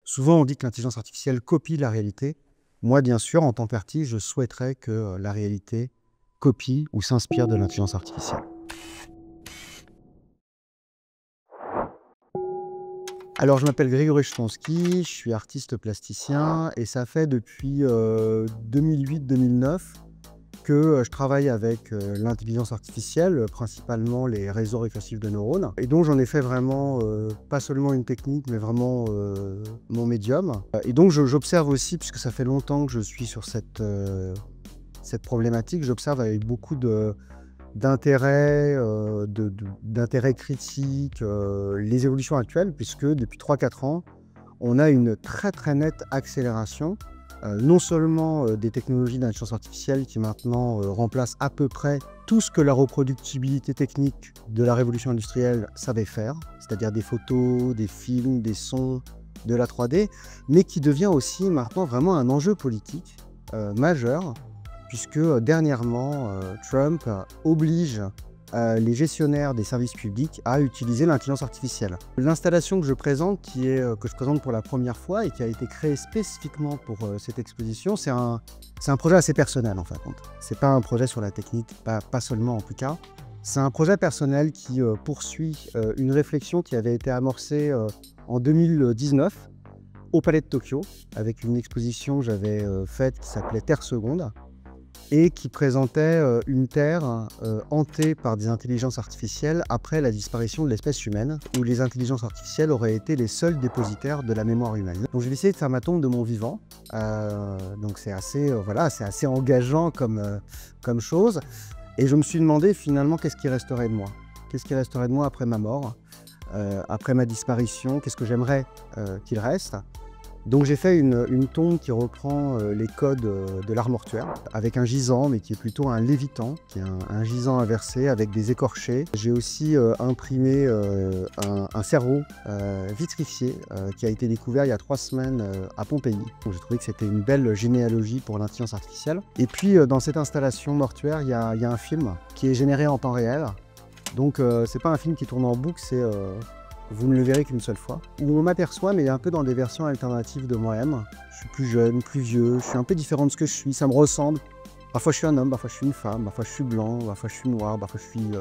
Souvent, on dit que l'intelligence artificielle copie la réalité. Moi, bien sûr, en tant qu'artiste, je souhaiterais que la réalité copie ou s'inspire de l'intelligence artificielle. Alors, je m'appelle Grégory Chtomsky, je suis artiste plasticien et ça fait depuis 2008-2009 que je travaille avec l'intelligence artificielle, principalement les réseaux récursifs de neurones, et donc j'en ai fait vraiment pas seulement une technique, mais vraiment mon médium. Et donc j'observe aussi, puisque ça fait longtemps que je suis sur cette problématique, j'observe avec beaucoup d'intérêt, d'intérêt critique, les évolutions actuelles, puisque depuis 3-4 ans, on a une très nette accélération, non seulement des technologies d'intelligence artificielle qui maintenant remplacent à peu près tout ce que la reproductibilité technique de la révolution industrielle savait faire, c'est-à-dire des photos, des films, des sons, de la 3D, mais qui devient aussi maintenant vraiment un enjeu politique majeur, puisque dernièrement, Trump oblige les gestionnaires des services publics à utiliser l'intelligence artificielle. L'installation que je présente, que je présente pour la première fois et qui a été créée spécifiquement pour cette exposition, c'est un projet assez personnel en fin de compte. C'est pas un projet sur la technique, pas seulement en tout cas. C'est un projet personnel qui poursuit une réflexion qui avait été amorcée en 2019 au Palais de Tokyo, avec une exposition que j'avais faite qui s'appelait Terre seconde, et qui présentait une Terre hantée par des intelligences artificielles après la disparition de l'espèce humaine, où les intelligences artificielles auraient été les seuls dépositaires de la mémoire humaine. Donc j'ai décidé de faire ma tombe de mon vivant, donc c'est assez, voilà, c'est assez engageant comme chose, et je me suis demandé finalement qu'est-ce qui resterait de moi. Qu'est-ce qui resterait de moi après ma mort, après ma disparition, qu'est-ce que j'aimerais qu'il reste. Donc j'ai fait une tombe qui reprend les codes de l'art mortuaire, avec un gisant, mais qui est plutôt un lévitant, qui est un gisant inversé avec des écorchés. J'ai aussi imprimé un cerveau vitrifié qui a été découvert il y a 3 semaines à Pompéi. Donc j'ai trouvé que c'était une belle généalogie pour l'intelligence artificielle. Et puis dans cette installation mortuaire, il y a un film qui est généré en temps réel. Donc c'est pas un film qui tourne en boucle, c'est... vous ne le verrez qu'une seule fois, où on m'aperçoit, mais un peu dans des versions alternatives de moi-même. Je suis plus jeune, plus vieux, je suis un peu différent de ce que je suis, ça me ressemble. Parfois je suis un homme, parfois je suis une femme, parfois je suis blanc, parfois je suis noir, parfois je suis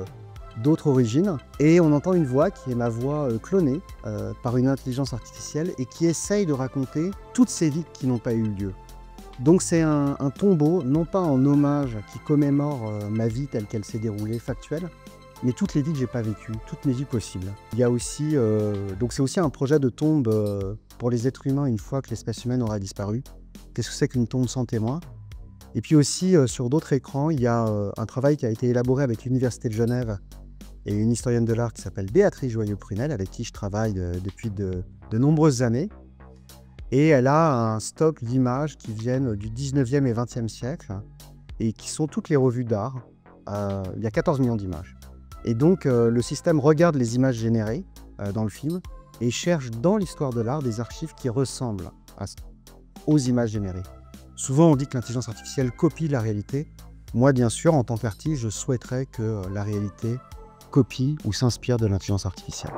d'autres origines. Et on entend une voix qui est ma voix clonée par une intelligence artificielle et qui essaye de raconter toutes ces vies qui n'ont pas eu lieu. Donc c'est un tombeau, non pas en hommage qui commémore ma vie telle qu'elle s'est déroulée, factuelle, mais toutes les vies que j'ai pas vécues, toutes mes vies possibles. Il y a aussi, donc c'est aussi un projet de tombe pour les êtres humains une fois que l'espèce humaine aura disparu. Qu'est-ce que c'est qu'une tombe sans témoin? Et puis aussi, sur d'autres écrans, il y a un travail qui a été élaboré avec l'Université de Genève et une historienne de l'art qui s'appelle Béatrice Joyeux-Prunel, avec qui je travaille depuis de nombreuses années. Et elle a un stock d'images qui viennent du 19e et 20e siècle et qui sont toutes les revues d'art. Il y a 14 millions d'images. Et donc, le système regarde les images générées dans le film et cherche dans l'histoire de l'art des archives qui ressemblent aux images générées. Souvent, on dit que l'intelligence artificielle copie la réalité. Moi, bien sûr, en tant qu'artiste, je souhaiterais que la réalité copie ou s'inspire de l'intelligence artificielle.